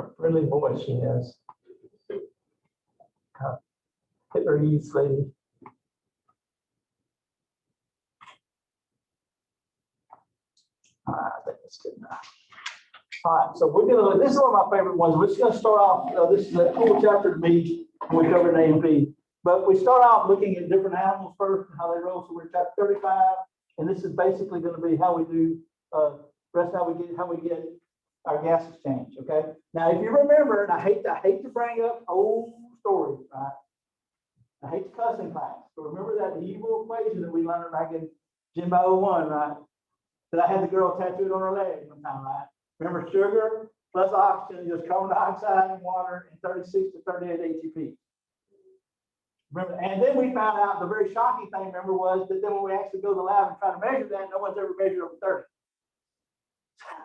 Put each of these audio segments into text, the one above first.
What a friendly voice she has. Hit her ease, lady. All right, I think that's good enough. All right, so we're gonna. This is one of my favorite ones. We're just gonna start off. This is a cool chapter to me when we covered A&P. But we start off looking at different animals first and how they roll. So we're chapter 35, and this is basically going to be how we do rest how we get our gas exchange. Okay. Now, if you remember, and I hate to bring up old stories, right? I hate to cuss in class, but remember that evil equation that we learned back in Gym 101, right? That I had the girl tattooed on her leg one time, right? Remember, sugar plus oxygen is carbon dioxide and water and 36 to 38 ATP. Remember, and then we found out the very shocking thing, remember, was that then when we actually go to the lab and try to measure that, no one's ever measured over 30.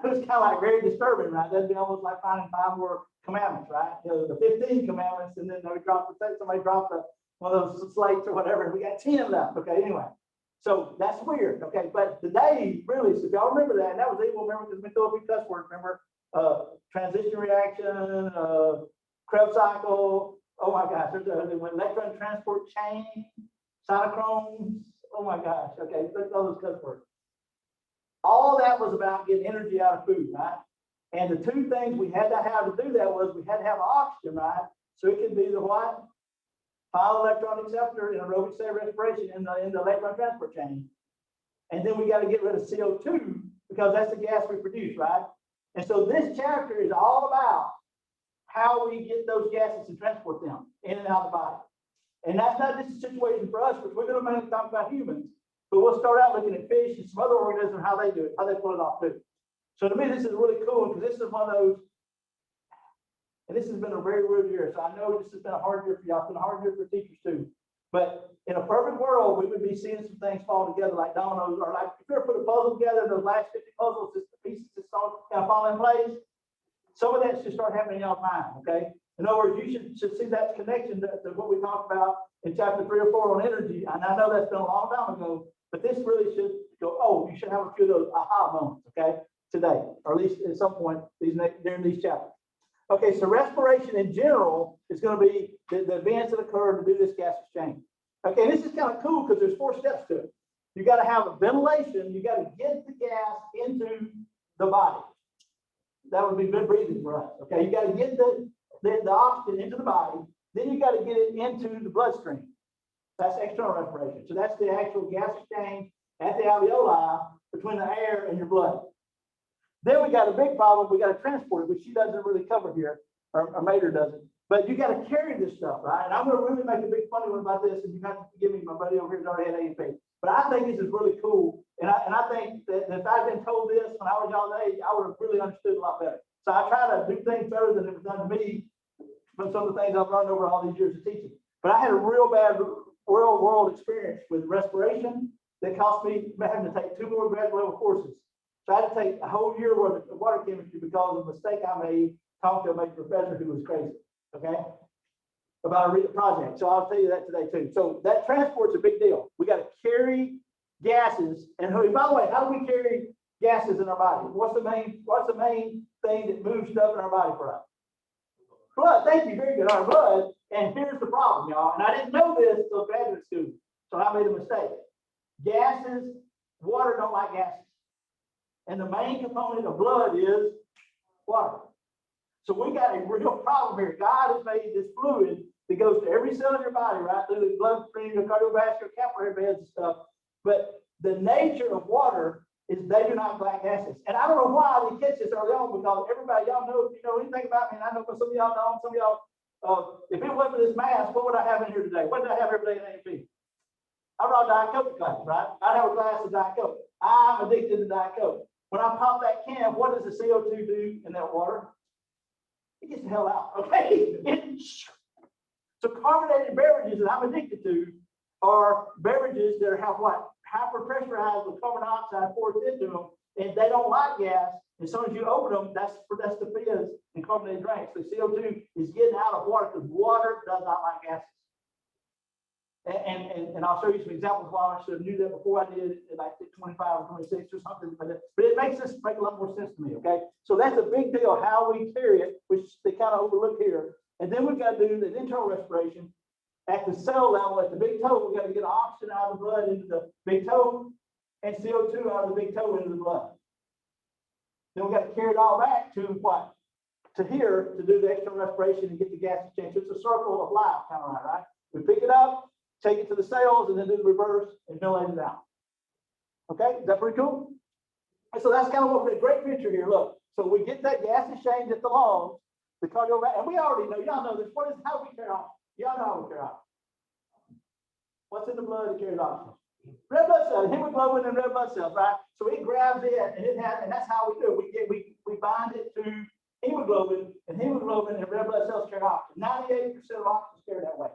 So it's kind of like very disturbing, right? That'd be almost like finding 5 more commandments, right? You know, the 15 commandments, and then somebody dropped one of those slates or whatever, and we got 10 left. Okay, anyway. So that's weird. Okay, but today, really, so if y'all remember that, and that was evil, remember, because we threw a big cuss word, remember, transition reaction, Krebs cycle. Oh my gosh, there's an electron transport chain, cytochromes. Oh my gosh. Okay, look at all those cuss words. All that was about getting energy out of food, right? And the two things we had to have to do that was we had to have oxygen, right? So it could be the what? Final electron acceptor in aerobic cell respiration in the electron transport chain. And then we got to get rid of CO2 because that's the gas we produce, right? And so this chapter is all about how we get those gases and transport them in and out of the body. And that's not just a situation for us, because we're going to mainly talk about humans, but we'll start out looking at fish and some other organisms and how they do it, how they pull it off too. So to me, this is really cool because this is one of those, and this has been a very weird year. So I know this has been a hard year for y'all. It's been a hard year for teachers too. But in a perfect world, we would be seeing some things fall together like dominoes, or like if you ever put a puzzle together, those last 50 puzzles, just the pieces just kind of fall in place. Some of that should start happening in y'all's mind, okay? In other words, you should see that connection to what we talked about in chapter 3 or 4 on energy. And I know that's been a long time ago, but this really should go, oh, you should have a few of those aha moments, okay, today, or at least at some point during these chapters. Okay, so respiration in general is going to be the events that occur to do this gas exchange. Okay, and this is kind of cool because there's 4 steps to it. You got to have a ventilation, you got to get the gas into the body. That would be good breathing for us. Okay, you got to get the oxygen into the body, then you got to get it into the bloodstream. That's external respiration. So that's the actual gas exchange at the alveoli between the air and your blood. Then we got a big problem. We got to transport it, which she doesn't really cover here, or Mater doesn't. But you got to carry this stuff, right? And I'm going to really make a big funny one about this, and you have to forgive me. My buddy over here has already had A&P. But I think this is really cool. And I think that if I'd been told this when I was y'all's age, I would have really understood a lot better. So I try to do things better than it was done to me from some of the things I've learned over all these years of teaching. But I had a real bad real world experience with respiration that cost me having to take 2 more grad level courses. So I had to take a whole year worth of water chemistry because of a mistake I made talking to a professor who was crazy, okay, about a project. So I'll tell you that today too. So that transport's a big deal. We got to carry gases. And by the way, how do we carry gases in our body? What's the main thing that moves stuff in our body for us? Blood. Thank you. Very good. Our blood. And here's the problem, y'all. And I didn't know this until graduate school. So I made a mistake. Gases, water don't like gases. And the main component of blood is water. So we got a real problem here. God has made this fluid that goes to every cell in your body, right through the bloodstream, the cardiovascular, capillary beds and stuff. But the nature of water is they do not like gases. And I don't know why I didn't catch this early on, because everybody, y'all know, if you know anything about me, and I know some of y'all know, some of y'all, if it wasn't for this mask, what would I have in here today? What did I have every day in A&P? I brought Diet Coke class, right? I'd have a glass of Diet Coke. I'm addicted to Diet Coke. When I pop that can, what does the CO2 do in that water? It gets the hell out, okay? So carbonated beverages that I'm addicted to are beverages that have what? Hyperpressurized with carbon dioxide forced into them, and they don't like gas. As soon as you open them, that's the fizz in carbonated drinks. So CO2 is getting out of water because water does not like gases. And I'll show you some examples why I should have knew that before I did at like 25 or 26 or something like that. But it makes this make a lot more sense to me, okay? So that's a big deal, how we carry it, which they kind of overlook here. And then we've got to do the internal respiration at the cell level, at the big toe. We've got to get oxygen out of the blood into the big toe and CO2 out of the big toe into the blood. Then we've got to carry it all back to what? To here to do the external respiration and get the gas exchange. It's a circle of life, kind of right? We pick it up, take it to the cells, and then do the reverse and ventilate it out. Okay, is that pretty cool? And so that's kind of what we're a great picture here. Look, so we get that gas exchange at the lungs, the cardiovascular, and we already know, y'all know this. What is how we carry oxygen? Y'all know how we carry oxygen. What's in the blood that carries oxygen? Red blood cells, hemoglobin and red blood cells, right? So it grabs it, and that's how we do it. We bind it to hemoglobin and red blood cells carry oxygen. 98% of oxygen is carried that way.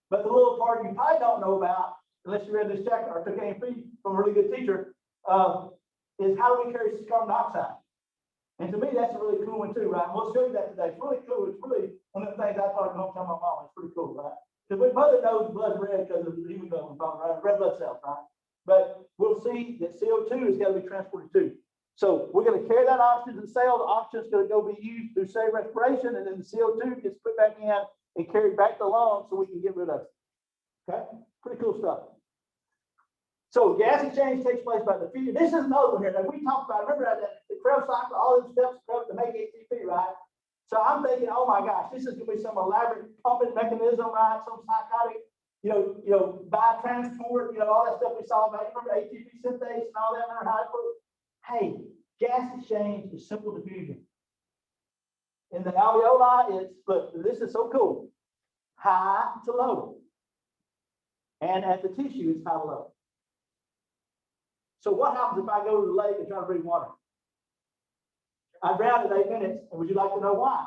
But the little part you probably don't know about, unless you read this chapter or took A&P from a really good teacher, is how do we carry carbon dioxide? And to me, that's a really cool one too, right? And we'll show you that today. It's really cool. It's really one of the things I probably don't tell my mom. It's pretty cool, right? Because my mother knows the blood's red because of the hemoglobin, right? Red blood cells, right? But we'll see that CO2 has got to be transported too. So we're going to carry that oxygen to the cell. The oxygen is going to go be used through cell respiration, and then the CO2 gets put back in and carried back to the lungs so we can get rid of it. Okay, pretty cool stuff. So gas exchange takes place by the feed. This is another one here that we talked about. Remember that the Krebs cycle, all those steps to make ATP, right? So I'm thinking, oh my gosh, this is going to be some elaborate pumping mechanism, right? Some psychotic, biotransport, all that stuff we saw about. Remember ATP synthase and all that. Remember how it works? Hey, gas exchange is simple diffusion. In the alveoli, look, this is so cool. High to low. And at the tissue, it's high to low. So what happens if I go to the lake and try to breathe water? I drown in 8 minutes, and would you like to know why?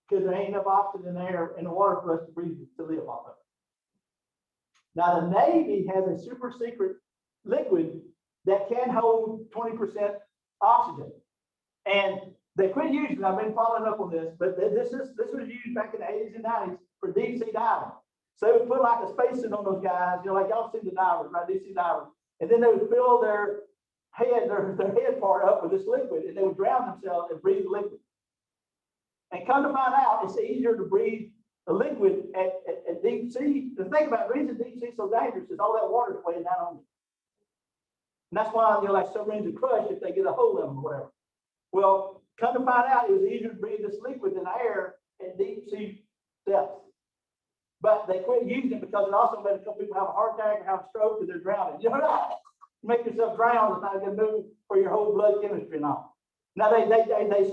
Because there ain't enough oxygen in the air in the water for us to breathe to live off of it. Now the Navy has a super secret liquid that can hold 20% oxygen. And they quit using it. I've been following up on this, but this was used back in the 80s and 90s for deep sea diving. So they would put like a spacesuit on those guys, like y'all see the divers, right? Deep sea divers. And then they would fill their head part up with this liquid, and they would drown themselves and breathe the liquid. And come to find out, it's easier to breathe a liquid at deep sea. The thing about the reason deep sea is so dangerous is all that water is weighing down on you. And that's why like submarines are crushed if they get a hole in them or whatever. Well, come to find out, it was easier to breathe this liquid than air at deep sea depths. But they quit using it because it also made a couple people have a heart attack or have a stroke because they're drowning. You make yourself drown is not a good move for your whole blood chemistry and all. Now they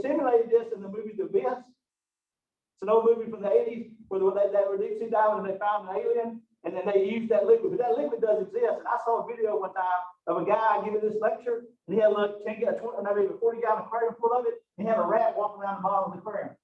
simulated this in the movie The Abyss. It's an old movie from the 80s where they were deep sea diving and they found an alien, and then they used that liquid. But that liquid does exist. And I saw a video one time of a guy giving this lecture, and he had like 40 gallon aquarium full of it, and he had a rat walking around the bottom of the aquarium.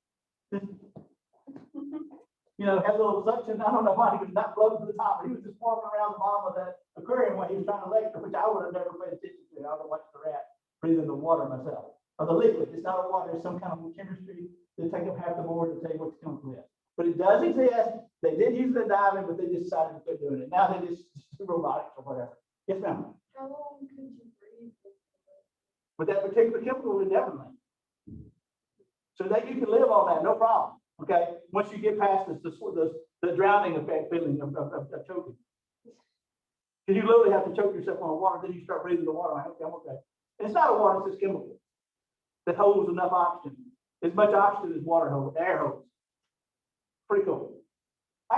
Had a little suction. I don't know why he was not floating to the top, but he was just walking around the bottom of that aquarium when he was trying to lecture, which I would have never paid attention to. I would have watched the rat breathe in the water myself. Or the liquid. It's not a water, it's some kind of chemistry. They take up half the board to tell you what's coming with. But it does exist. They did use it in diving, but they just decided to quit doing it. Now they just do robotics or whatever. Yes, ma'am. How long could you breathe? With that particular chemical, indefinitely. So that you can live on that, no problem. Okay, once you get past the drowning effect feeling of choking. Because you literally have to choke yourself on water, then you start breathing the water. Okay, I'm okay. And it's not a water, it's just chemical that holds enough oxygen. As much oxygen as water holds, air holds. Pretty cool.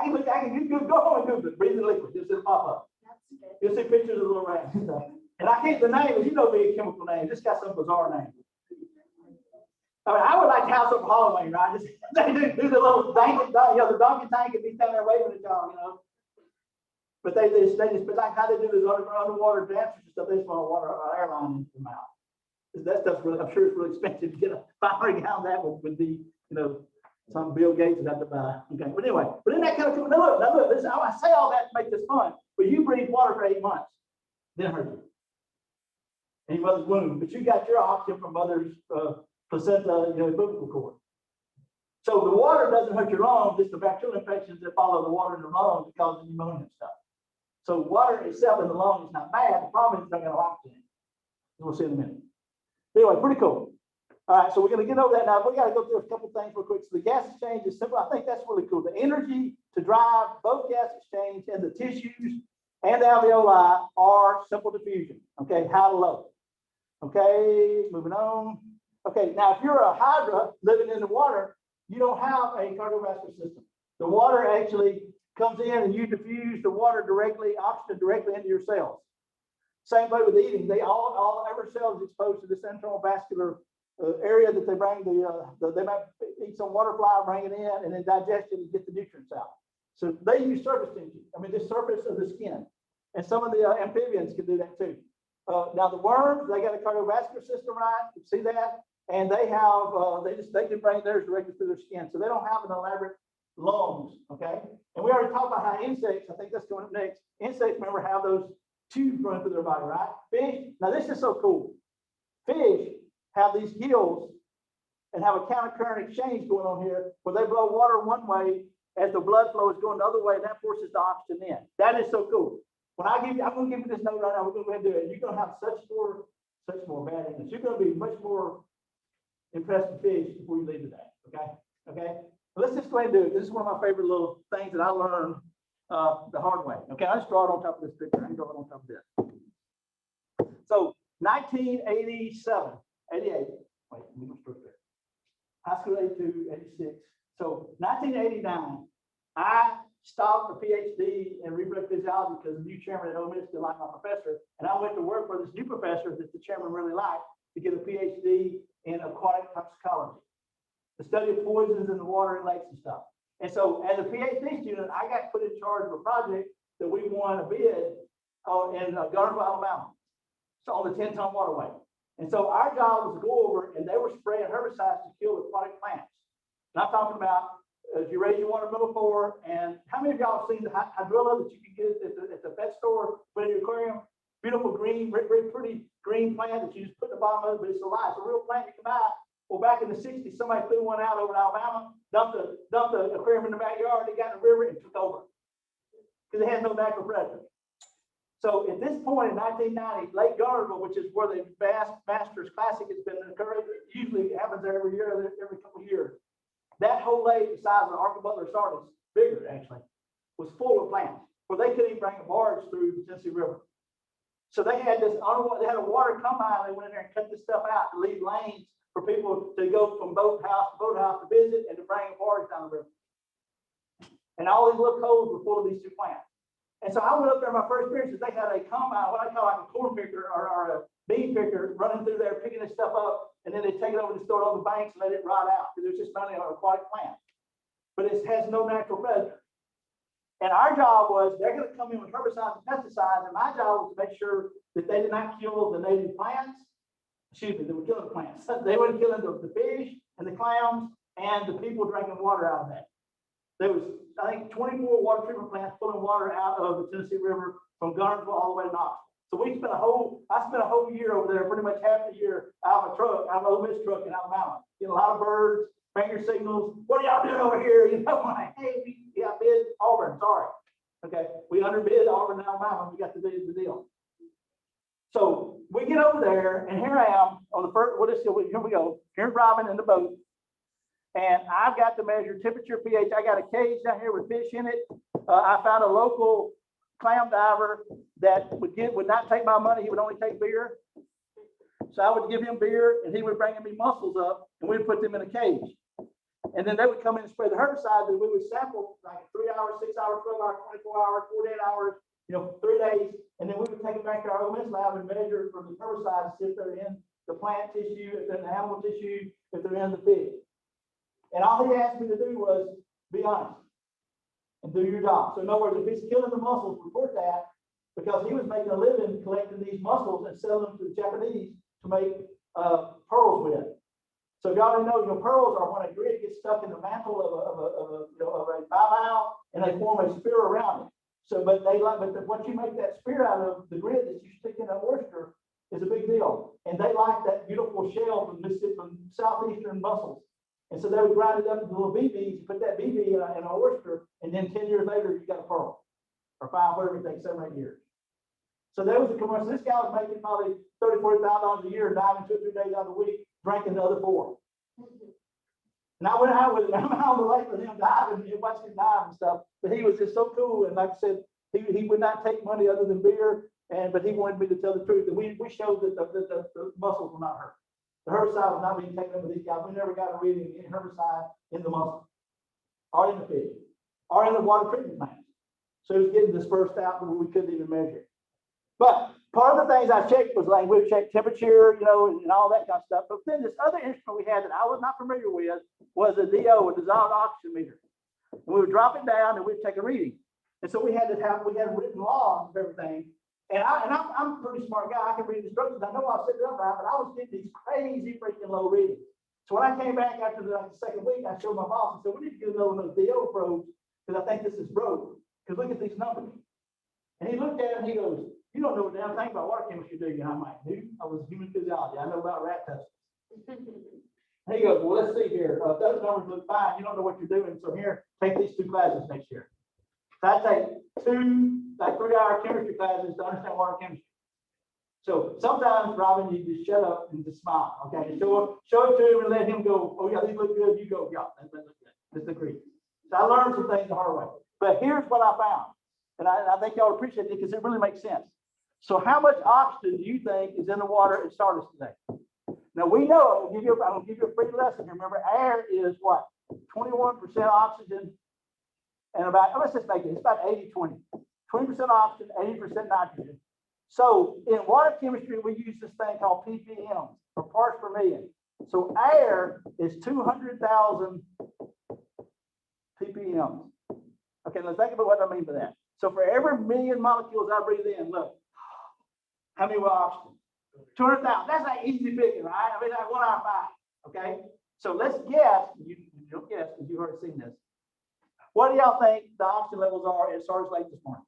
You go home and Google it, breathing liquid, just it'll pop up. You'll see pictures of little rats and stuff. And I can't, the name is, me a chemical name. This got some bizarre name. I mean, I would like to have some Halloween, right? Just they do the little donkey, the donkey tank and be standing there waving at y'all, But they just but like how they do this underwater dancers and stuff, they just want to water an airline into the mouth. That stuff's really, I'm sure it's really expensive to get a 500 gallon that would be, some Bill Gates would have to buy. Okay, but anyway, but isn't that kind of cool? Now look, this, I say all that to make this fun, but you breathe water for 8 months, then hurt you. In your mother's womb, but you got your oxygen from mother's placenta, umbilical cord. So the water doesn't hurt your lungs, it's the bacterial infections that follow the water in the lungs that cause pneumonia and stuff. So water itself in the lung is not bad. The problem is it's not going to oxygen. We'll see in a minute. Anyway, pretty cool. All right, so we're going to get over that now. We got to go through a couple things real quick. So the gas exchange is simple. I think that's really cool. The energy to drive both gas exchange and the tissues and the alveoli are simple diffusion. Okay, high to low. Okay, moving on. Okay, now if you're a hydra living in the water, you don't have a cardiovascular system. The water actually comes in and you diffuse the water directly, oxygen directly into your cells. Same way with eating. They every cell is exposed to this internal vascular area that they bring they might eat some water fly, bring it in, and then digest it and get the nutrients out. So they use surface tension. I mean, the surface of the skin, and some of the amphibians can do that too. Now the worms, they got a cardiovascular system, right? You see that, and they have they can bring theirs directly through their skin, so they don't have an elaborate lungs. Okay, and we already talked about how insects. I think that's going up next. Insects, remember, have those tubes running through their body, right? Fish. Now this is so cool. Fish have these gills and have a counter-current exchange going on here where they blow water one way as the blood flow is going the other way, and that forces the oxygen in. That is so cool. When I'm going to give you this note right now. We're going to go ahead and do it. You're going to have such more bad English. You're going to be much more impressed with fish before you leave today. Okay. Let's just go ahead and do it. This is one of my favorite little things that I learned the hard way. Okay, I just draw it on top of this picture. I can draw it on top of this. So 1987. 88, wait, we don't start there. High school 82, 86. So 1989, I stopped the PhD in reproductive physiology because the new chairman at Ole Miss didn't like my professor. And I went to work for this new professor that the chairman really liked to get a PhD in aquatic toxicology, the study of poisons in the water and lakes and stuff. And so as a PhD student, I got put in charge of a project that we won a bid in Garnerville, Alabama. So on the 10-ton waterway. And so our job was to go over, and they were spraying herbicides to kill aquatic plants. And I'm talking about if you raise your watermelon for, and how many of y'all have seen the hydrilla that you can get at the pet store, put in your aquarium? Beautiful green, very pretty green plant that you just put in the bottom of it, but it's alive. It's a real plant you can buy. Well, back in the 60s, somebody threw one out over in Alabama, dumped the aquarium in the backyard, they got in the river and took over because it had no natural predator. So at this point in 1990, Lake Garnerville, which is where the Masters Classic has been occurring, usually happens there every year, every couple of years. That whole lake, the size of the Arca Butler Sardis, bigger actually, was full of plants where they couldn't even bring a barge through the Tennessee River. So they had a water combine. They went in there and cut this stuff out to leave lanes for people to go from boathouse to visit and to bring a barge down the river. And all these little coves were full of these two plants. And so I went up there, my first experience is they had a combine, what I call like a corn picker or a bean picker running through there, picking this stuff up, and then they take it over and store it on the banks and let it rot out because it's just mainly an aquatic plant. But it has no natural predator. And our job was they're going to come in with herbicides and pesticides, and my job was to make sure that they did not kill the native plants. Excuse me, they were killing the plants. They were killing the fish and the clams and the people drinking water out of that. There was, I think, 24 water treatment plants pulling water out of the Tennessee River from Garnerville all the way to Knoxville. So I spent a whole year over there, pretty much half the year out of an Ole Miss truck in Alabama. Getting a lot of birds, finger signals. What are y'all doing over here? You know, like, hey, we got bid Auburn, sorry. Okay, we underbid Auburn, Alabama. We got the deal. So we get over there, and here I am on the first. Here we go. Here's Robin in the boat. And I've got to measure temperature, pH. I got a cage down here with fish in it. I found a local clam diver that would not take my money. He would only take beer. So I would give him beer, and he would bring me mussels up, and we'd put them in a cage. And then they would come in and spray the herbicide that we would sample like 3 hours, 6 hours, 12 hours, 24 hours, 48 hours, 3 days. And then we would take it back to our Ole Miss lab and measure from the herbicide to see if they're in the plant tissue, if they're in the animal tissue, if they're in the fish. And all he asked me to do was be honest and do your job. So in other words, if he's killing the mussels, report that, because he was making a living collecting these mussels and selling them to the Japanese to make pearls with. So if y'all didn't know, pearls are when a grit gets stuck in the mantle of a bivalve and they form a spear around it. So, but what you make that spear out of, the grit that you stick in an oyster, is a big deal. And they like that beautiful shell from southeastern mussels. And so they would grind it up into little BBs, put that BB in an oyster, and then 10 years later, you got a pearl. Or 5, whatever it takes, 7 or 8 years. So there was a commercial. This guy was making probably $30,000, $40,000 a year, diving 2 or 3 days out of the week, drinking the other 4. And I went out with him. I'm out on the lake with him diving and watching him dive and stuff. But he was just so cool. And like I said, he would not take money other than beer. But he wanted me to tell the truth. And we showed that the muscles were not hurt. The herbicide was not being taken up with these guys. We never got a reading in herbicide in the muscle, or in the fish, or in the water treatment plants. So it was getting dispersed out, but we couldn't even measure it. But part of the things I checked was like we checked temperature, and all that kind of stuff. But then this other instrument we had that I was not familiar with was a DO, a dissolved oxygen meter. And we would drop it down and we'd take a reading. And so we had written logs of everything. And I'm a pretty smart guy. I can read instructions. I know I set it up right, but I was getting these crazy freaking low readings. So when I came back after the second week, I showed my boss and said, we need to get another one of those DO probes because I think this is broke. Because look at these numbers. And he looked at it and he goes, you don't know a damn thing about water chemistry, do you? And I'm like, dude, I was human physiology. I know about rat testicles. And he goes, well, let's see here. Those numbers look fine. You don't know what you're doing. So here, take these 2 classes next year. So I take 2 3-hour chemistry classes to understand water chemistry. So sometimes, Robin, you just shut up and just smile. Okay, show it to him and let him go. Oh yeah, these look good. You go, yeah, that look good. Let's agree. So I learned some things the hard way. But here's what I found, and I think y'all appreciate it because it really makes sense. So how much oxygen do you think is in the water at Stardust today? Now we know. I'm gonna give you a free lesson. Remember, air is what? 21% oxygen, and let's just make it. It's about 80-20. 20% oxygen, 80% nitrogen. So in water chemistry, we use this thing called ppm, or parts per million. So air is 200,000 ppm. Okay, let's think about what I mean by that. So for every million molecules I breathe in, look, how many were oxygen? 200,000. That's like easy picking, right? I mean, like 1 out of 5. Okay, so let's guess. You don't guess because you've already seen this. What do y'all think the oxygen levels are at Sardis Lake this morning?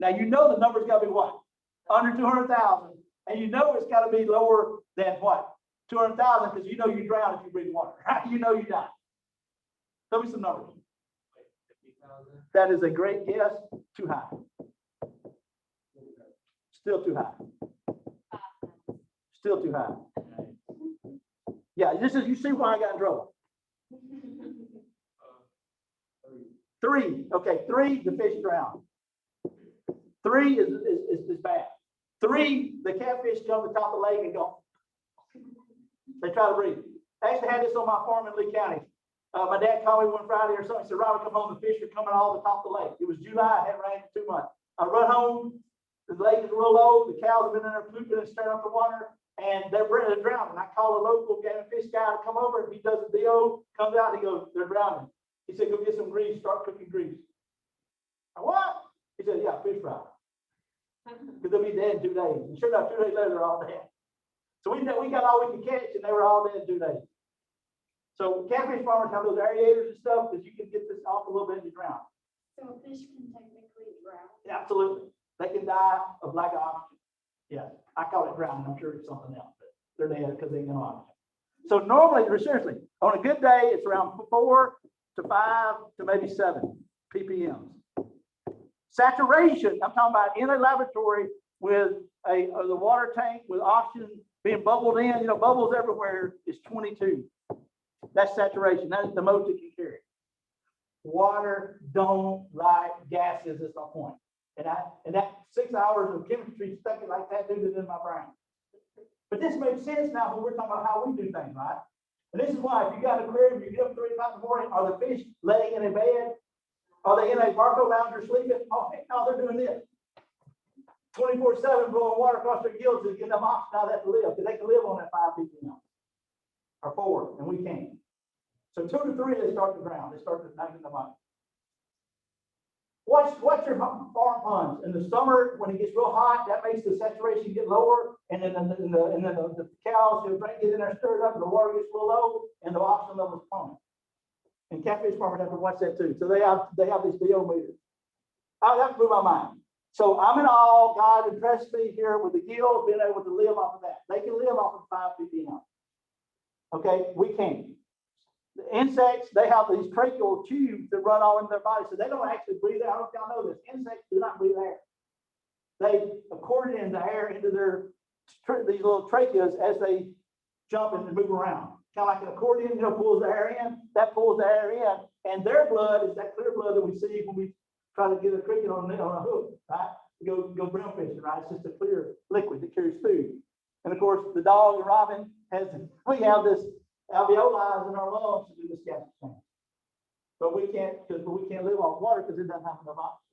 Now, you know the number's got to be what? Under 200,000. And you know it's got to be lower than what? 200,000, because you know you drown if you breathe water, right? You know you die. Tell me some numbers. That is a great guess. Too high. Still too high. Still too high. Yeah, you see why I got in trouble. 3. Okay, 3, the fish drowned. 3 is bad. 3, the catfish come to the top of the lake and go. They try to breathe. I actually had this on my farm in Lee County. My dad called me one Friday or something. He said, Robert, come home. The fish are coming all the top of the lake. It was July. It had rained for 2 months. I run home. The lake is real low. The cows have been in there pooping and stirring up the water. And they're drowning. I call a local game fish guy to come over. And he does a DO, comes out. And he goes, they're drowning. He said, go get some grease. Start cooking grease. I what? He said, yeah, fish fry. Because they'll be dead in 2 days. And sure enough, 2 days later, they're all dead. So we got all we could catch, and they were all dead in 2 days. So catfish farmers have those aerators and stuff because you can get this off a little bit and you drown. So a fish can technically drown? Absolutely. They can die of lack of oxygen. Yeah, I call it drowning. I'm sure it's something else, but they're dead because they get no oxygen. So normally, seriously, on a good day, it's around 4 to 5 to maybe 7 ppm. Saturation, I'm talking about in a laboratory with the water tank with oxygen being bubbled in, bubbles everywhere, is 22. That's saturation. That is the most it can carry. Water don't like gases, is my point. And that 6 hours of chemistry stuck it like that, dude, is in my brain. But this makes sense now when we're talking about how we do things, right? And this is why if you got an aquarium, you get up 3 o'clock in the morning, are the fish laying in a bed? Are they in a barco lounger sleeping? Oh, heck no, they're doing this. 24/7 blowing water across their gills to get them oxygen out of that to live, because they can live on that 5 ppm. Or 4, and we can't. So 2 to 3, they start to drown. They start to knocking them out. Watch your farm ponds. In the summer, when it gets real hot, that makes the saturation get lower, and then the cows who get in there stirred up, and the water gets real low, and the oxygen levels plummet. And catfish farmers have to watch that too. So they have these DO meters. That blew my mind. So I'm in awe. God impressed me here with the gills being able to live off of that. They can live off of 5 ppm. Okay, we can't. insects, they have these tracheal tubes that run all in their body, so they don't actually breathe air. I don't know if y'all know this. Insects do not breathe air. They accordion the air into these little tracheas as they jump and move around. Kind of like an accordion, pulls the air in, that pulls the air in, and their blood is that clear blood that we see when we try to get a cricket on a hook, right? Go brown fishing, right? It's just a clear liquid that carries food. And of course, the dog and Robin we have this alveoli in our lungs to do this gas exchange. But we can't live off water because it doesn't have enough oxygen.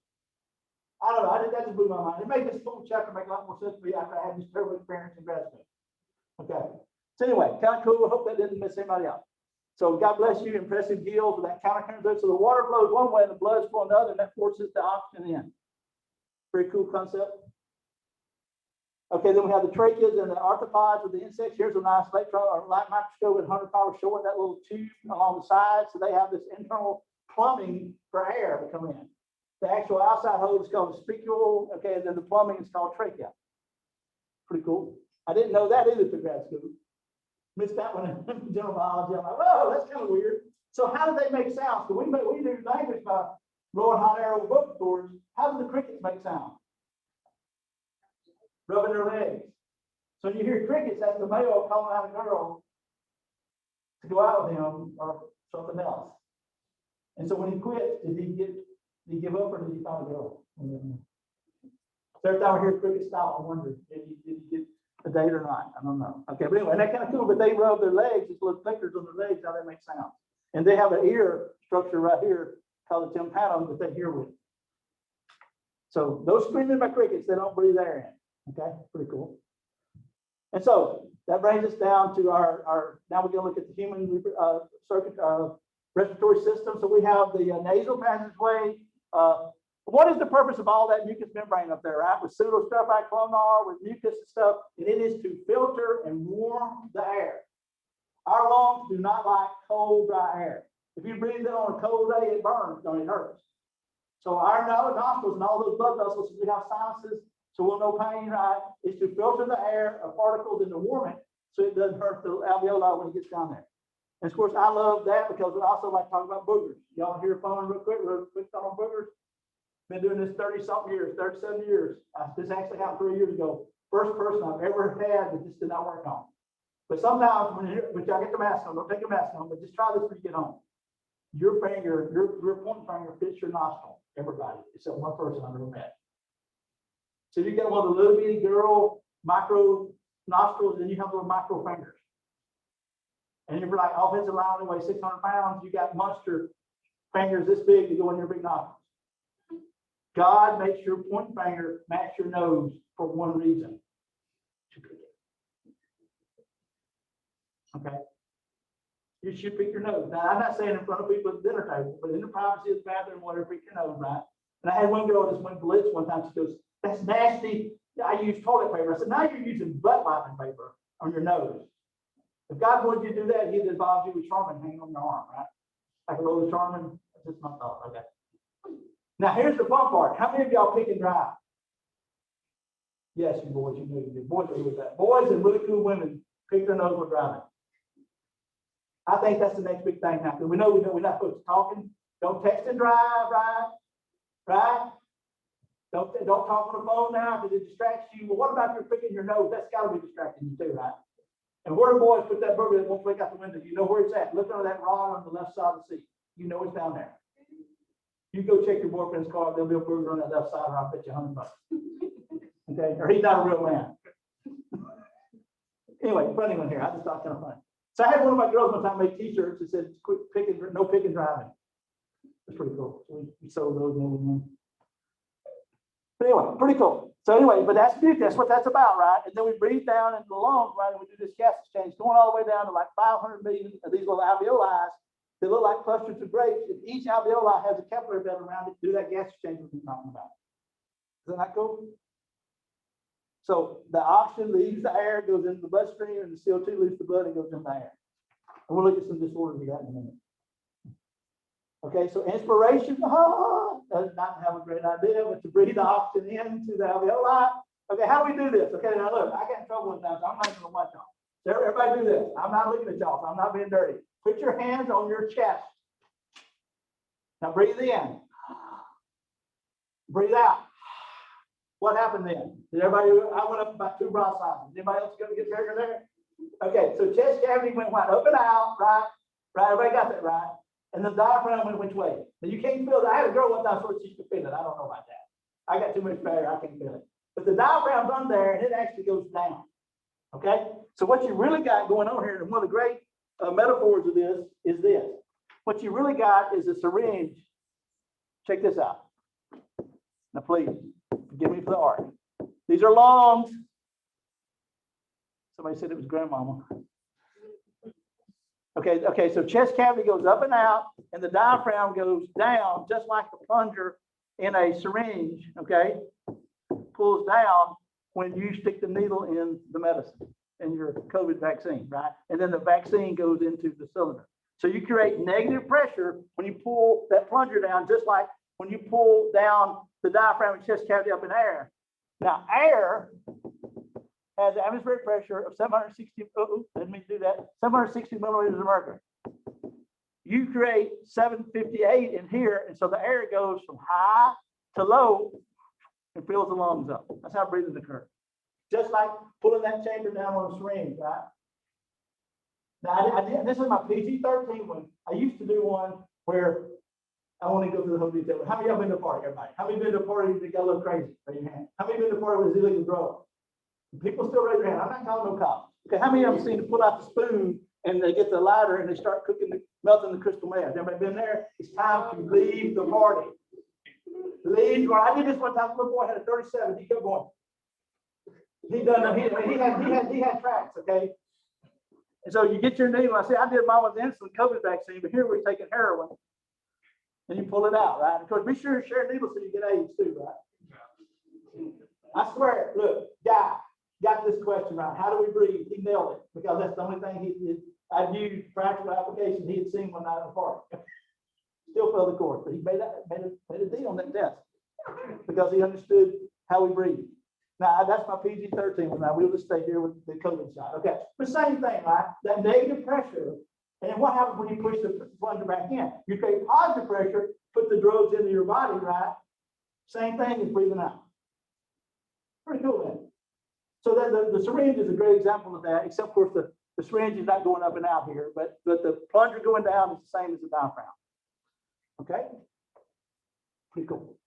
I don't know, that just blew my mind. It made this whole chapter make a lot more sense to me after I had this terrible experience in grad school. Okay. So anyway, kind of cool. I hope that didn't miss anybody out. So God bless you, impressive gills with that countercurrent. So the water flows one way and the blood's flowing the other, and that forces the oxygen in. Very cool concept. Okay, then we have the tracheas and the arthropods with the insects. Here's a nice electron or light microscope at 100 power showing that little tube along the side. So they have this internal plumbing for air to come in. The actual outside hole is called the spicule. Okay, and then the plumbing is called trachea. Pretty cool. I didn't know that either through grad school. Missed that one in general biology. I'm like, whoa, that's kind of weird. So how do they make sounds? So we do language by blowing hot air over vocal cords. How do the crickets make sound? Rubbing their legs. So when you hear crickets, that's the male calling out a girl to go out with him or something else. And so when he quits, did he give up or did he find a girl? So every time I hear cricket stop, I wonder, did he get a date or not? I don't know. Okay, but anyway, and that's kind of cool, but they rub their legs, these little flickers on their legs, how they make sound. And they have an ear structure right here called the tympanum that they hear with. So those screaming by crickets, they don't breathe air in. Okay, pretty cool. And so that brings us down to our now we're going to look at the human respiratory system. So we have the nasal passageway. What is the purpose of all that mucous membrane up there, right? With pseudostratified clonar, with mucus and stuff, and it is to filter and warm the air. Our lungs do not like cold, dry air. If you breathe it on a cold day, it burns, don't it hurts. So our nostrils and all those blood vessels, we have sinuses, so we'll know pain, right? Is to filter the air of particles and to warm it so it doesn't hurt the alveoli when it gets down there. And of course, I love that because we also like talking about boogers. Y'all hear phone real quick on boogers. Been doing this 30-something years, 37 years. This actually happened 3 years ago. First person I've ever had that this did not work on. But sometimes when y'all get the mask on, don't take a mask on, but just try this when you get home. Your finger, your pointing finger fits your nostril, everybody, except one person I've ever met. So you get one of the little bitty girl micro nostrils, and you have little micro fingers. And you're like offensive lineman, weigh 600 pounds, you got monster fingers this big to go in your big nostrils. God makes your pointing finger match your nose for one reason. Okay. You should pick your nose. Now, I'm not saying in front of people at the dinner table, but in the privacy of the bathroom, whatever, pick your nose, right? And I had one girl just went blitz one time. She goes, "That's nasty. I use toilet paper." I said, "Now you're using butt wiping paper on your nose. If God wanted you to do that, he'd involve you with Charmin hanging on your arm, right? Like a roll of Charmin." That's just my thought. Okay. Now, here's the fun part. How many of y'all pick and drive? Yes, you boys, you know you do. Boys are with that. Boys and really cool women pick their nose when driving. I think that's the next big thing now. Because we know we're not supposed to talking. Don't text and drive, right? Right? Don't talk on the phone now because it distracts you. Well, what about if you're picking your nose? That's got to be distracting you too, right? And where do boys put that burger that won't flick out the window? You know where it's at. Look under that rod on the left side of the seat. You know it's down there. You go check your boyfriend's car, there'll be a burger on that left side, or I'll bet you $100. Okay, or he's not a real man. Anyway, funny one here. I just thought kind of funny. So I had one of my girls one time make t-shirts that said "Quit picking, no picking driving." It's pretty cool. So we sold those and everything. But anyway, pretty cool. So anyway, but that's beauty. That's what that's about, right? And then we breathe down into the lungs, right? And we do this gas exchange going all the way down to like 500 million of these little alveoli. They look like clusters of grapes. If each alveoli has a capillary bed around it, do that gas exchange we've been talking about. Isn't that cool? So the oxygen leaves the air, goes into the bloodstream, and the CO2 leaves the blood and goes into the air. And we'll look at some disorders of that in a minute. Okay, so inspiration, does not have a great idea, but to breathe the oxygen into the alveoli. Okay, how do we do this? Okay, now look, I got in trouble with that, so I'm not going to watch y'all. So everybody do this. I'm not looking at y'all, so I'm not being dirty. Put your hands on your chest. Now breathe in. Breathe out. What happened then? Did everybody, I went up about 2 bra sizes. Anybody else going to get bigger there? Okay, so chest cavity went what? Up and out, right? Right, everybody got that right? And the diaphragm went which way? Now you can't feel that. I had a girl one time so she could feel it. I don't know about that. I got too much failure, I can't feel it. But the diaphragm's on there and it actually goes down. Okay, so what you really got going on here, and one of the great metaphors of this is this. What you really got is a syringe. Check this out. Now, please, forgive me for the art. These are longs. Somebody said it was grandmama. Okay, so chest cavity goes up and out, and the diaphragm goes down, just like the plunger in a syringe, okay, pulls down when you stick the needle in the medicine, in your COVID vaccine, right? And then the vaccine goes into the cylinder. So you create negative pressure when you pull that plunger down, just like when you pull down the diaphragm and chest cavity up in air. Now, air has an atmospheric pressure of 760, didn't mean to do that, 760 millimeters of mercury. You create 758 in here, and so the air goes from high to low and fills the lungs up. That's how breathing occurs. Just like pulling that chamber down on a syringe, right? Now, this is my PG-13 one. I used to do one where I want to go through the whole detail. How many of y'all been to a party, everybody? How many been to a party that got a little crazy? Raise your hand. How many been to a party with illegal drugs? People still raise their hand. I'm not calling no cops. Okay, how many of them seen to pull out the spoon and they get the lighter and they start cooking, melting the crystal meth? Everybody been there? It's time to leave the party. Leave. Well, I did this one time. Little boy had a 37. He kept going. He had tracks. Okay. And so you get your needle. I say I did mine with the insulin COVID vaccine, but here we're taking heroin, and you pull it out, right? Of course, be sure to share needles so you get AIDS too, right? I swear. Look, guy got this question right. How do we breathe? He nailed it because that's the only thing I'd used practical application he had seen one night at a party. Still failed the course, but he made a D on that test because he understood how we breathe. Now, that's my PG-13 one. Now, we'll just stay here with the COVID side. Okay, but same thing, right? That negative pressure, and then what happens when you push the plunger back in? You create positive pressure, put the drugs into your body, right? Same thing as breathing out. Pretty cool, man. So that the syringe is a great example of that, except of course the syringe is not going up and out here, but the plunger going down is the same as the diaphragm. Okay? Pretty cool.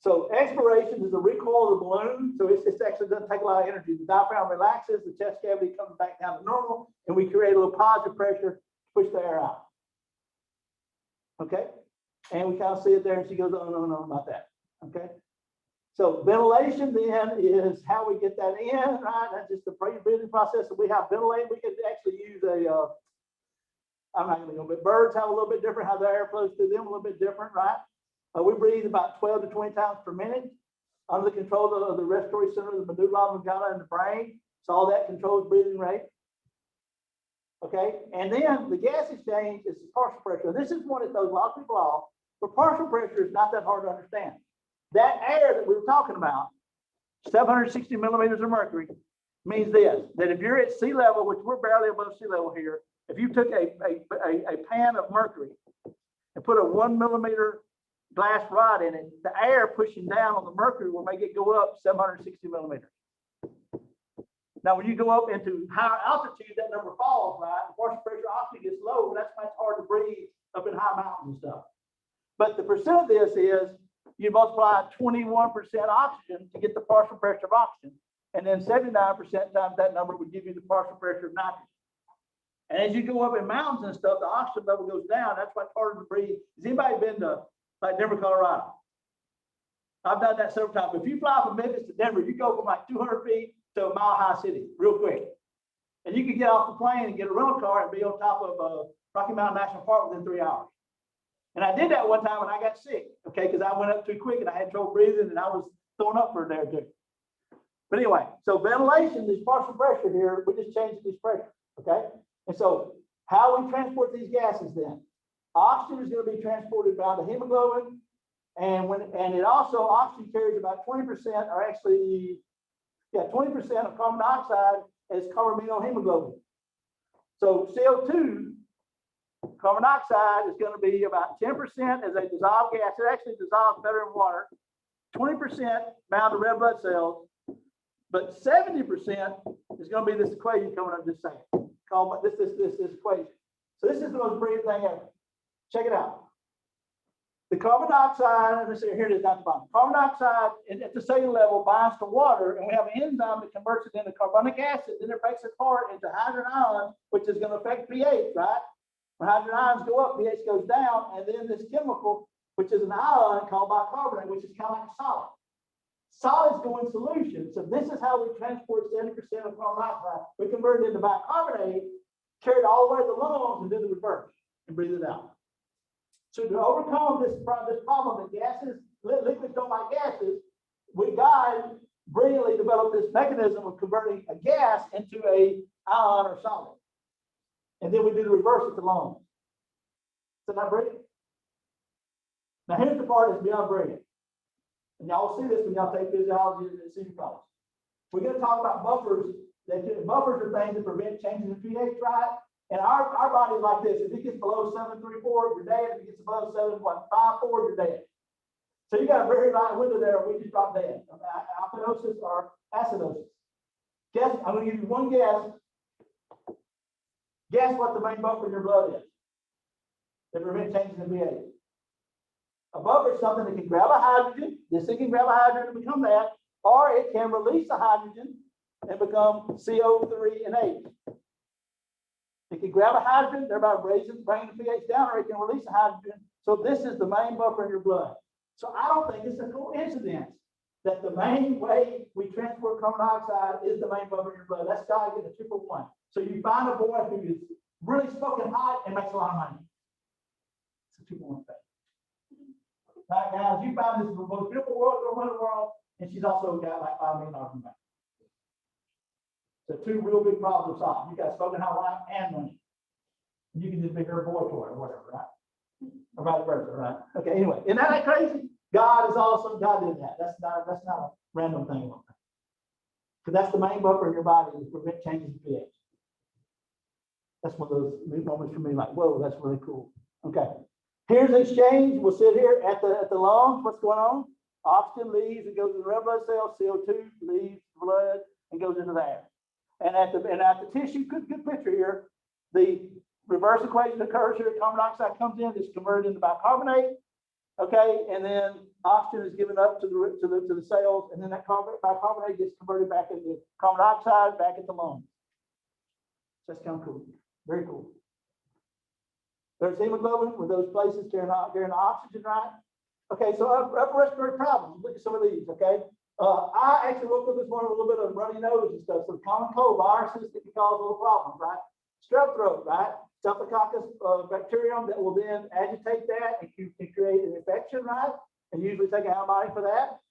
So expiration is the recoil of the balloon. So it actually doesn't take a lot of energy. The diaphragm relaxes, the chest cavity comes back down to normal, and we create a little positive pressure to push the air out. Okay? And we kind of see it there, and she goes on and on about that. Okay? So ventilation then is how we get that in, right? That's just the breathing process. So we have ventilation. We could actually use I'm not going to go, but birds have a little bit different, how the air flows through them a little bit different, right? We breathe about 12 to 20 times per minute under the control of the respiratory center, the medulla oblongata in the brain. So all that controls breathing rate. Okay, and then the gas exchange is partial pressure. This is one that throws a lot of people off, but partial pressure is not that hard to understand. That air that we were talking about, 760 millimeters of mercury, means this, that if you're at sea level, which we're barely above sea level here, if you took a pan of mercury and put a 1 millimeter glass rod in it, the air pushing down on the mercury will make it go up 760 millimeters. Now, when you go up into higher altitude, that number falls, right? The partial pressure oxygen gets low, and that's why it's hard to breathe up in high mountains and stuff. But the percent of this is you multiply 21% oxygen to get the partial pressure of oxygen, and then 79% times that number would give you the partial pressure of nitrogen. And as you go up in mountains and stuff, the oxygen level goes down. That's why it's harder to breathe. Has anybody been to like Denver, Colorado? I've done that several times. If you fly from Memphis to Denver, you go from like 200 feet to a mile-high city real quick. And you can get off the plane and get a rental car and be on top of Rocky Mountain National Park within 3 hours. And I did that one time and I got sick, okay, because I went up too quick and I had trouble breathing and I was throwing up for a day or two. But anyway, so ventilation, this partial pressure here, we're just changing this pressure, okay? And so how we transport these gases then? Oxygen is going to be transported by the hemoglobin, and it also, oxygen carries about 20%, or actually, 20% of carbon dioxide as carbamino hemoglobin. So CO2 Carbon dioxide is going to be about 10% as a dissolved gas. It actually dissolves better in water. 20% bound to red blood cells, but 70% is going to be this equation coming up just saying. Called this equation. So this is the most brilliant thing ever. Check it out. The carbon dioxide, let's see, here it is down the bottom. Carbon dioxide at the cellular level binds to water, and we have an enzyme that converts it into carbonic acid, then it breaks it apart into hydrogen ions, which is going to affect pH, right? When hydrogen ions go up, pH goes down, and then this chemical, which is an ion called bicarbonate, which is kind of like a solid. Solids go in solution. So this is how we transport 70% of carbon dioxide. We convert it into bicarbonate, carry it all the way to the lungs, and do the reverse and breathe it out. So to overcome this problem that gases, liquids don't like gases, God brilliantly developed this mechanism of converting a gas into a ion or solid. And then we do the reverse with the lungs. Isn't that brilliant? Now here's the part that's beyond brilliant. And y'all will see this when y'all take physiology and senior college. We're going to talk about buffers. Buffers are things that prevent changes in pH, right? And our body's like this. If it gets below 7.34, you're dead. If it gets above 7.54, you're dead. So you got a very light window there, we just drop dead. Alkalosis or acidosis. Guess, I'm going to give you one guess. Guess what the main buffer in your blood is that prevents changes in pH. A buffer is something that can grab a hydrogen. This thing can grab a hydrogen and become that, or it can release a hydrogen and become CO3 and H. It can grab a hydrogen, thereby bringing the pH down, or it can release a hydrogen. So this is the main buffer in your blood. So I don't think it's a coincidence that the main way we transport carbon dioxide is the main buffer in your blood. That's God getting a 2-for-1. So you find a boy who is really smoking hot and makes a lot of money. It's a 2-for-1 thing. Right, guys, you find this most beautiful woman in the world, and she's also got like $5 million in the bank. So 2 real big problems solved. You got smoking hot wife and money. You can just make her a boy toy or whatever, right? Or vice versa, right? Okay, anyway, isn't that crazy? God is awesome. God did that. That's not a random thing. Because that's the main buffer in your body to prevent changes in pH. That's one of those moments for me, like, whoa, that's really cool. Okay. Here's the exchange. We'll sit here at the lungs. What's going on? Oxygen leaves and goes to the red blood cells. CO2 leaves blood and goes into the air. And at the tissue, good picture here. The reverse equation occurs here. Carbon dioxide comes in, it's converted into bicarbonate. Okay, and then oxygen is given up to the cells, and then that bicarbonate gets converted back into carbon dioxide back into lungs. So that's kind of cool. Very cool. There's hemoglobin with those places carrying the oxygen, right? Okay, so upper respiratory problems. Look at some of these, okay? I actually woke up this morning with a little bit of runny nose and stuff. So common cold viruses that can cause little problems, right? Strep throat, right? Staphylococcus bacterium that will then agitate that and can create an infection, right? And usually take an antibiotic for that.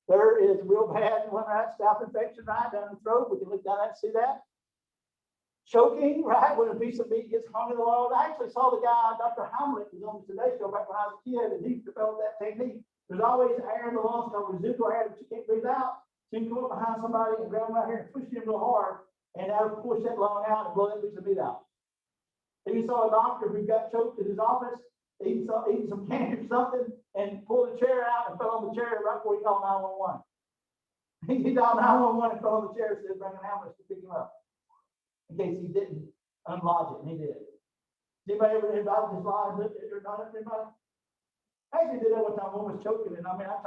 There is real bad one, right? Staph infection, right? Down the throat. We can look down that and see that. Choking, right? When a piece of meat gets hung in the wall. I actually saw the guy, Dr. Hamlet, who's on the Today Show back when I was a kid, and he developed that technique. There's always air in the lungs called residual air that you can't breathe out. So you can go up behind somebody and grab them right here and push them real hard, and that'll push that lung out and blow that piece of meat out. And you saw a doctor who got choked in his office, eating some candy or something, and pulled the chair out and fell on the chair right before he called 911. He dialed 911 and fell on the chair and said, bring an ambulance to pick him up. In case he didn't unlodge it, and he did. Anybody ever dislodge it or not? Anybody? I actually did that one time. One was choking, and I mean, I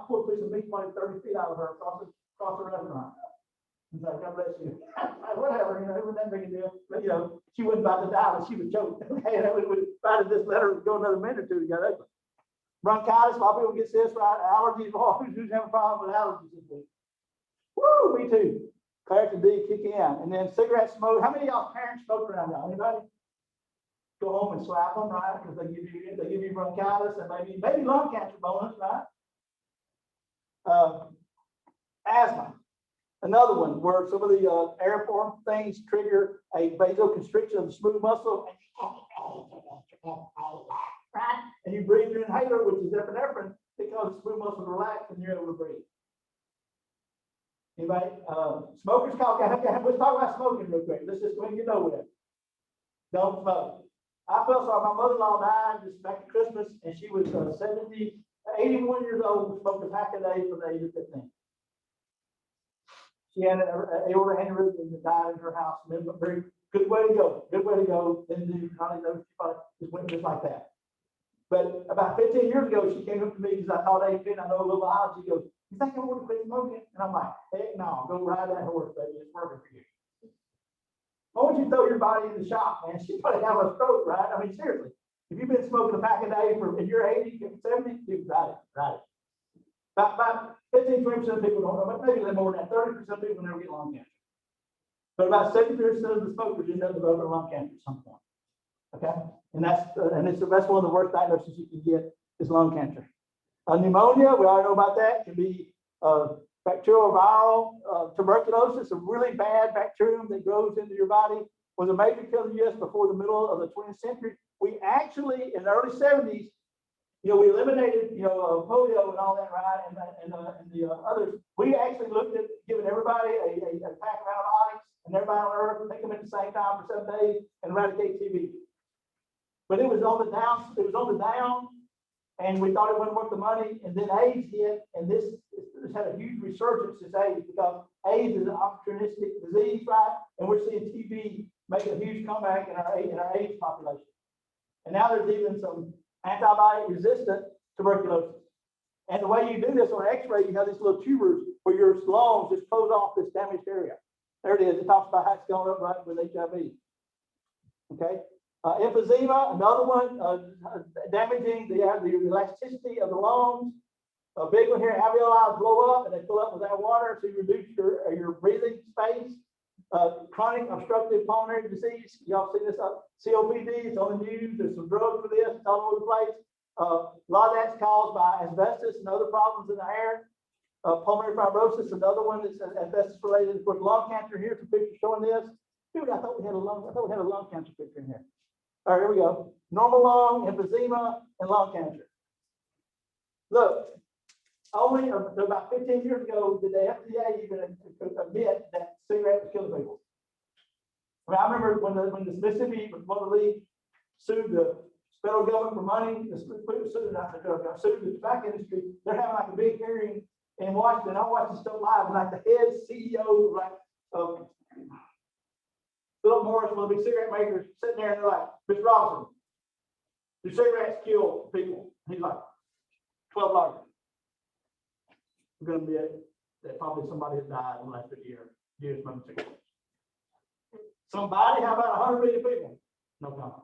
pulled a piece of meat like 30 feet out of her across the restaurant. He's like, God bless you. Whatever, it wasn't that big a deal. But, she wasn't about to die, but she was choked. Okay, and we decided this let her go another minute or two to get ugly. Bronchitis, a lot of people get this, right? Allergies, who's having a problem with allergies this week? Woo, me too. Clarity D, kick in. And then cigarette smoke. How many of y'all parents smoke around y'all? Anybody? Go home and slap them, right? Because they give you bronchitis and maybe lung cancer bonus, right? Asthma. Another one where some of the airborne things trigger a vasoconstriction of the smooth muscle, right? And you breathe your inhaler, which is epinephrine, it causes the smooth muscle to relax and you're able to breathe. Anybody? Smokers cough. Okay, let's talk about smoking real quick. Let's just go ahead and get over it. Don't smoke. I felt sorry. My mother-in-law died just back at Christmas, and she was 81 years old, smoked a pack a day from the age of 15. She had an aorta aneurysm and died in her house. And very good way to go. Good way to go. Didn't do probably know she probably just went just like that. But about 15 years ago, she came up to me because I taught AP and I know a little biology. She goes, "You think I want to quit smoking?" And I'm like, "Heck no, go ride that horse, baby. It's working for you." Why don't you throw your body in the shop, man? She's probably have a stroke, right? I mean, seriously. If you've been smoking a pack a day and you're 80, 70, you ride it. About 15-20% of people don't, maybe a little more than that. 30% of people never get lung cancer. But about 70% of the smokers end up developing lung cancer at some point. Okay? And that's one of the worst diagnoses you can get is lung cancer. Pneumonia, we all know about that. Can be bacterial, viral, tuberculosis, a really bad bacterium that grows into your body, was a major killer in the U.S. before the middle of the 20th century. We actually, in the early 70s, we eliminated, polio and all that, right? And the others. We actually looked at giving everybody a pack of antibiotics and everybody on earth, take them at the same time for 7 days and eradicate TB. But it was on the down, and we thought it wasn't worth the money. And then AIDS hit, and this had a huge resurgence since AIDS, because AIDS is an opportunistic disease, right? And we're seeing TB make a huge comeback in our AIDS population. And now there's even some antibiotic resistant tuberculosis. And the way you do this on X-ray, you have these little tubers where your lungs just close off this damaged area. There it is. It talks about how it's going up right with HIV. Okay. Emphysema, another one, damaging the elasticity of the lungs. A big one here, alveoli blow up and they fill up with that water, so you reduce your breathing space. Chronic obstructive pulmonary disease. Y'all seen this? COPD, it's on the news. There's some drugs for this. It's all over the place. A lot of that's caused by asbestos and other problems in the air. Pulmonary fibrosis, another one that's asbestos related. Of course, lung cancer. Here's some pictures showing this. Dude, I thought we had a lung cancer picture in here. All right, here we go. Normal lung, emphysema, and lung cancer. Look, only about 15 years ago did the FDA even admit that cigarettes were killing people. I mean, I remember when the Mississippi Motor League sued the federal government for money, sued the tobacco industry. They're having like a big hearing in Washington. I watched this stuff live, and like the head CEO, like Philip Morris, one of the big cigarette makers, sitting there, and they're like, "Mr. Robison, do cigarettes kill people?" And he's like, $12. We're going to be that probably somebody has died in the last 50 years smoking cigarettes. Somebody, how about 100 million people? No comment.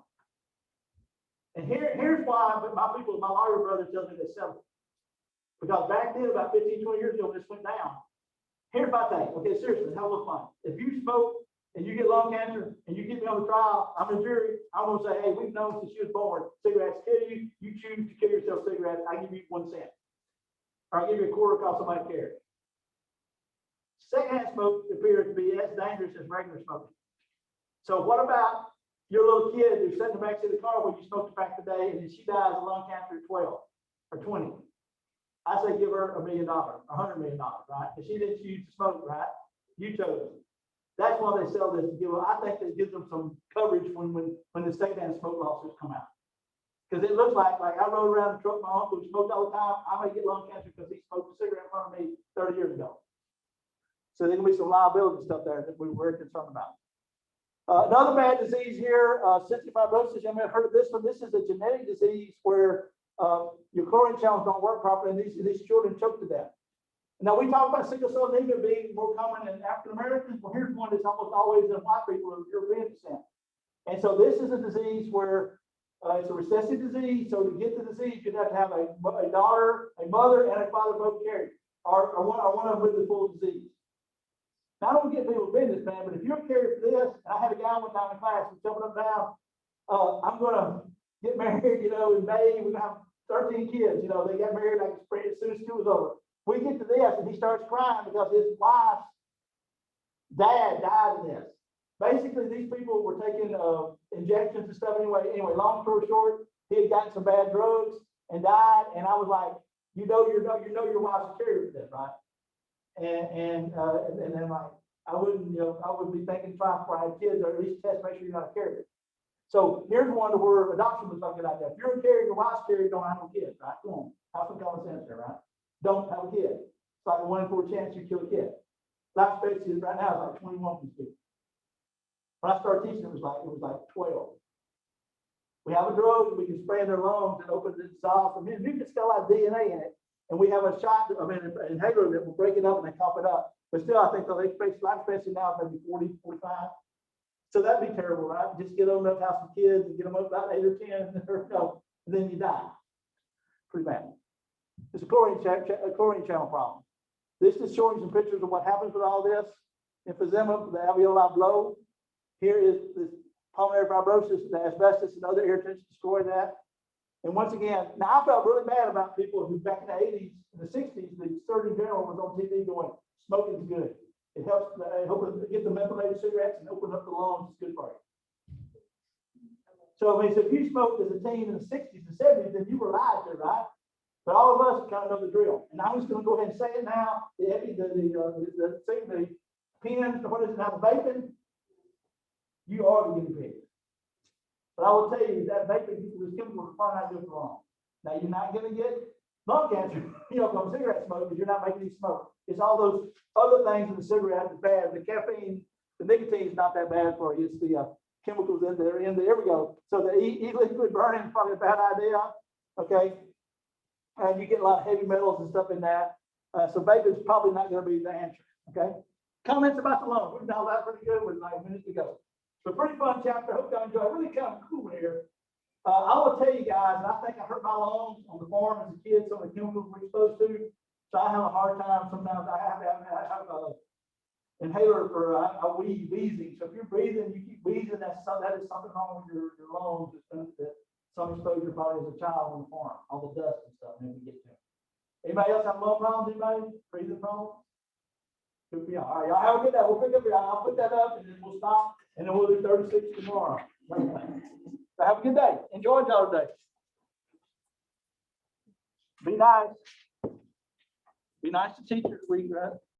And here's why, but my lawyer brother tells me they sell it. Because back then, about 15, 20 years ago, when this went down, here's my thing. Okay, seriously, have a look fun. If you smoke and you get lung cancer and you get me on the trial, I'm a jury, I'm going to say, "Hey, we've known since you was born, cigarettes kill you. You choose to kill yourself with cigarettes. I give you 1 cent. Or I'll give you a quarter because somebody cares." Secondhand smoke appears to be as dangerous as regular smoking. So what about your little kid who's sitting in the back seat of the car when you smoked a pack today and then she dies of lung cancer at 12 or 20? I say give her $1 million, $100 million, right? Because she didn't choose to smoke, right? You chose. That's why they sell this to give them. I think that gives them some coverage when the secondhand smoke lawsuits come out. Because it looks like I rode around the truck, my uncle who smoked all the time. I may get lung cancer because he smoked a cigarette in front of me 30 years ago. So there's going to be some liability stuff there that we were concerned about. Another bad disease here, cystic fibrosis. You may have heard of this one. This is a genetic disease where your chlorine channels don't work properly, and these children choke to death. Now, we talk about sickle cell anemia being more common in African Americans. Well, here's one that's almost always in white people of European descent. And so this is a disease where it's a recessive disease. So to get the disease, you'd have to have a daughter, a mother, and a father both carry, or one of them with the full disease. Now, I don't get people's business, man, but if you're a carrier for this, and I had a guy one time in class who's jumping up and down, I'm going to get married, in May. We're going to have 13 kids. They got married like as soon as school was over. We get to this, and he starts crying because his wife's dad died in this. Basically, these people were taking injections and stuff anyway. Long story short, he had gotten some bad drugs and died. And I was like, your wife's a carrier for this, right? And then like I wouldn't be thinking twice before I had kids, or at least test, make sure you're not a carrier. So here's one where adoption was not a good idea. If you're a carrier, your wife's carrier, don't have no kids, right? Come on, have some common sense there, right? Don't have a kid. It's like a 1 in 4 chance you kill a kid. Life expectancy right now is like 21 for people. When I started teaching, it was like 12. We have a drug that we can spray in their lungs and open it dissolve. I mean, you can still have DNA in it. And we have a shot, an inhaler that will break it up and they cough it up. But still, I think the life expectancy now is maybe 40, 45. So that'd be terrible, right? Just get them up, have some kids and get them up about 8 or 10, and then you die. Pretty bad. It's a chlorine channel problem. This is showing some pictures of what happens with all this. Emphysema, the alveoli blow. Here is this pulmonary fibrosis, the asbestos and other irritants destroy that. And once again, now I felt really bad about people who back in the 80s and the 60s, the Surgeon General was on TV going, smoking is good. It helps get the methylated cigarettes and open up the lungs. It's good for you. So, I mean, so if you smoked as a teen in the 60s and 70s, then you were lied to, right? But all of us kind of know the drill. And I'm just going to go ahead and say it now. The pens, what is it now, the vaping, you are the guinea pig. But I will tell you that vaping, these chemicals are probably not good for long. Now, you're not going to get lung cancer, from cigarette smoke because you're not making any smoke. It's all those other things in the cigarette that's bad. The caffeine, the nicotine is not that bad for you. It's the chemicals in there. There we go. So the e-liquid burning is probably a bad idea. Okay. And you get a lot of heavy metals and stuff in that. So vaping is probably not going to be the answer. Okay. Comments about the lung. We've done that pretty good with 9 minutes to go. So pretty fun chapter. Hope y'all enjoy. Really kind of cool here. I will tell you guys, I think I hurt my lungs on the farm as a kid, some of the chemicals we're exposed to. So I have a hard time. Sometimes I have an inhaler for wheezing. So if you're breathing, you keep wheezing, that is something wrong with your lungs. That some exposure probably as a child on the farm, all the dust and stuff. Maybe we get to it. Anybody else have lung problems? Anybody? Breathing problems? Good for y'all. All right, y'all have a good day. We'll pick up here. I'll put that up and then we'll stop and then we'll do 36 tomorrow. So have a good day. Enjoy y'all today. Be nice. Be nice to teachers.